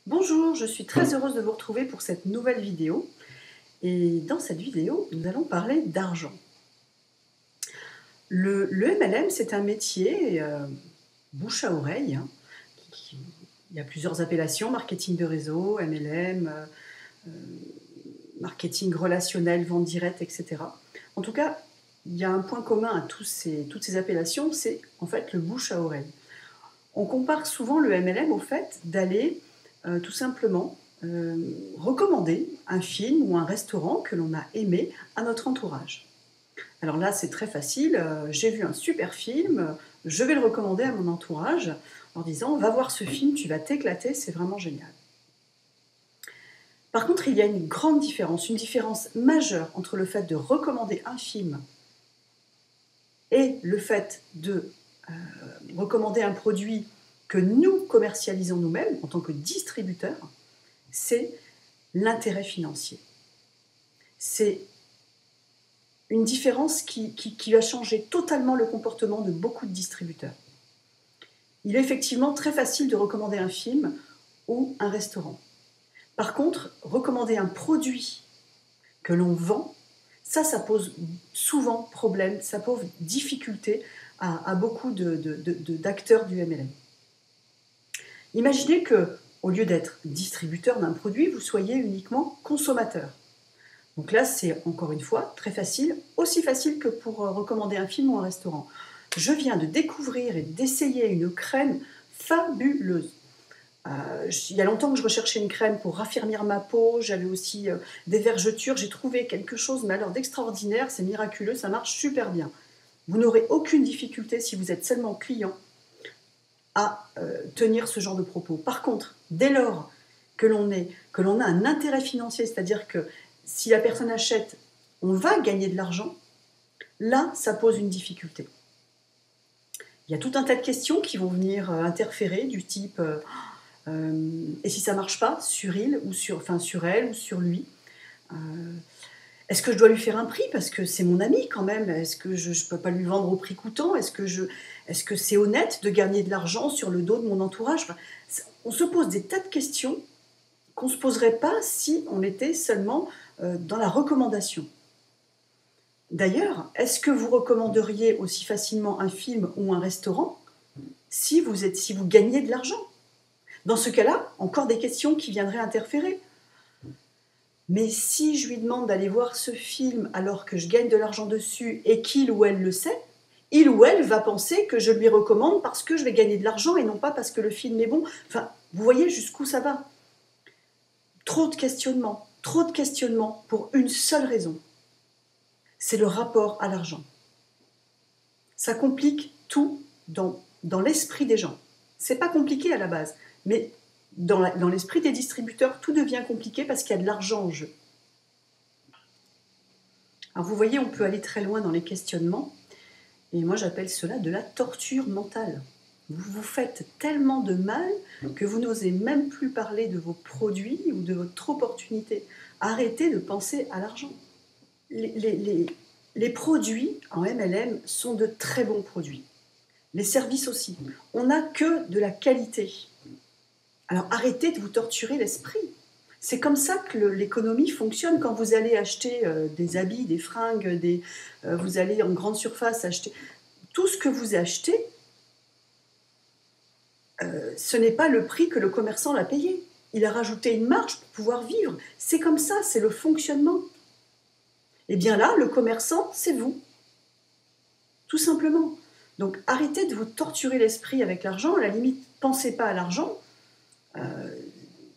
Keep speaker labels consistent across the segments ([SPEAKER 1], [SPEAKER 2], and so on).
[SPEAKER 1] Bonjour, je suis très heureuse de vous retrouver pour cette nouvelle vidéo. Et dans cette vidéo, nous allons parler d'argent. Le MLM, c'est un métier bouche à oreille. Il y a plusieurs appellations, marketing de réseau, MLM, marketing relationnel, vente directe, etc. En tout cas, il y a un point commun à toutes ces appellations, c'est en fait le bouche à oreille. On compare souvent le MLM au fait d'aller tout simplement recommander un film ou un restaurant que l'on a aimé à notre entourage. Alors là, c'est très facile. J'ai vu un super film, je vais le recommander à mon entourage en disant « Va voir ce film, tu vas t'éclater, c'est vraiment génial ». Par contre, il y a une grande différence, une différence majeure entre le fait de recommander un film et le fait de recommander un produit que nous commercialisons nous-mêmes en tant que distributeurs, c'est l'intérêt financier. C'est une différence qui va changer totalement le comportement de beaucoup de distributeurs. Il est effectivement très facile de recommander un film ou un restaurant. Par contre, recommander un produit que l'on vend, ça pose souvent problème, ça pose difficulté à beaucoup d'acteurs du MLM. Imaginez que, au lieu d'être distributeur d'un produit, vous soyez uniquement consommateur. Donc là, c'est encore une fois très facile, aussi facile que pour recommander un film ou un restaurant. Je viens de découvrir et d'essayer une crème fabuleuse. Il y a longtemps que je recherchais une crème pour raffermir ma peau, j'avais aussi des vergetures, j'ai trouvé quelque chose mais alors d'extraordinaire, c'est miraculeux, ça marche super bien. Vous n'aurez aucune difficulté si vous êtes seulement client à tenir ce genre de propos. Par contre, dès lors que l'on a un intérêt financier, c'est-à-dire que si la personne achète, on va gagner de l'argent, là, ça pose une difficulté. Il y a tout un tas de questions qui vont venir interférer du type et si ça ne marche pas, sur elle ou sur lui est-ce que je dois lui faire un prix parce que c'est mon ami quand même? Est-ce que je ne peux pas lui vendre au prix coûtant? Est-ce que c'est honnête de gagner de l'argent sur le dos de mon entourage? Enfin, on se pose des tas de questions qu'on ne se poserait pas si on était seulement dans la recommandation. D'ailleurs, est-ce que vous recommanderiez aussi facilement un film ou un restaurant si vous gagnez de l'argent? Dans ce cas-là, encore des questions qui viendraient interférer. Mais si je lui demande d'aller voir ce film alors que je gagne de l'argent dessus et qu'il ou elle le sait, il ou elle va penser que je lui recommande parce que je vais gagner de l'argent et non pas parce que le film est bon. Enfin, vous voyez jusqu'où ça va. Trop de questionnements pour une seule raison. C'est le rapport à l'argent. Ça complique tout dans l'esprit des gens. C'est pas compliqué à la base, mais dans l'esprit des distributeurs, tout devient compliqué parce qu'il y a de l'argent en jeu. Alors vous voyez, on peut aller très loin dans les questionnements, et moi j'appelle cela de la torture mentale. Vous vous faites tellement de mal que vous n'osez même plus parler de vos produits ou de votre opportunité. Arrêtez de penser à l'argent. Les produits en MLM sont de très bons produits. Les services aussi. On n'a que de la qualité. Alors arrêtez de vous torturer l'esprit. C'est comme ça que l'économie fonctionne quand vous allez acheter des habits, des fringues, vous allez en grande surface acheter. Tout ce que vous achetez, ce n'est pas le prix que le commerçant l'a payé. Il a rajouté une marge pour pouvoir vivre. C'est comme ça, c'est le fonctionnement. Et bien là, le commerçant, c'est vous. Tout simplement. Donc arrêtez de vous torturer l'esprit avec l'argent. À la limite, pensez pas à l'argent.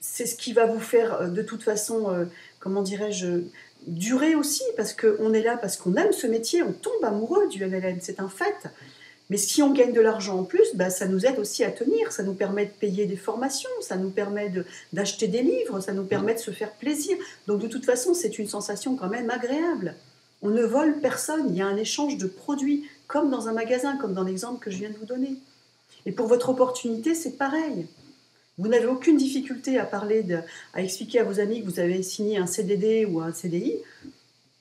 [SPEAKER 1] C'est ce qui va vous faire de toute façon, comment dirais-je, durer aussi, parce qu'on est là, parce qu'on aime ce métier, on tombe amoureux du MLM, c'est un fait. Mais si on gagne de l'argent en plus, ça nous aide aussi à tenir, ça nous permet de payer des formations, ça nous permet d'acheter des livres, ça nous permet de se faire plaisir. Donc de toute façon, c'est une sensation quand même agréable. On ne vole personne, il y a un échange de produits, comme dans un magasin, comme dans l'exemple que je viens de vous donner. Et pour votre opportunité, c'est pareil. Vous n'avez aucune difficulté à expliquer à vos amis que vous avez signé un CDD ou un CDI.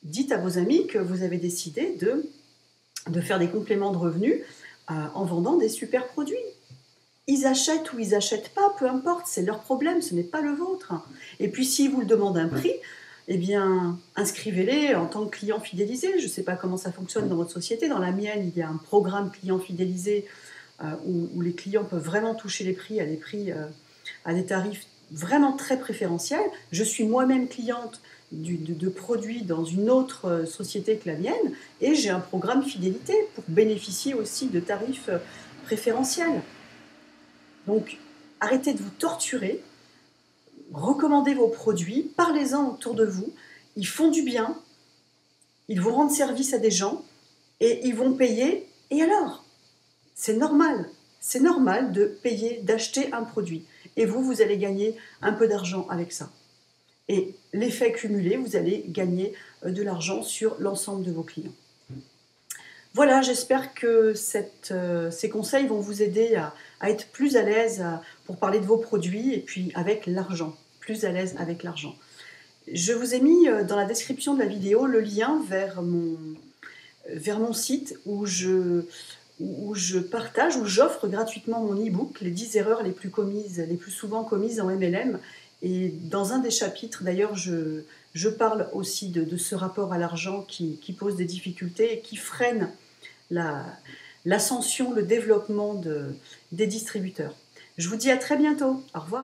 [SPEAKER 1] Dites à vos amis que vous avez décidé de faire des compléments de revenus en vendant des super produits. ils achètent ou ils n'achètent pas, peu importe, c'est leur problème, ce n'est pas le vôtre. Et puis s'ils vous le demandent un prix, eh bien, inscrivez-les en tant que client fidélisé. Je ne sais pas comment ça fonctionne dans votre société. Dans la mienne, il y a un programme client fidélisé où les clients peuvent vraiment toucher les prix à des tarifs vraiment très préférentiels. Je suis moi-même cliente de produits dans une autre société que la mienne et j'ai un programme fidélité pour bénéficier aussi de tarifs préférentiels. Donc, arrêtez de vous torturer, recommandez vos produits, parlez-en autour de vous, ils font du bien, ils vont rendre service à des gens et ils vont payer. Et alors? C'est normal de payer, d'acheter un produit. Et vous allez gagner un peu d'argent avec ça. Et l'effet cumulé, vous allez gagner de l'argent sur l'ensemble de vos clients. Voilà, j'espère que ces conseils vont vous aider à être plus à l'aise pour parler de vos produits et puis avec l'argent, plus à l'aise avec l'argent. Je vous ai mis dans la description de la vidéo le lien vers mon site où je partage, où j'offre gratuitement mon e-book, les 10 erreurs les plus souvent commises en MLM. Et dans un des chapitres, d'ailleurs, je parle aussi de ce rapport à l'argent qui pose des difficultés et qui freine l'ascension, le développement des distributeurs. Je vous dis à très bientôt. Au revoir.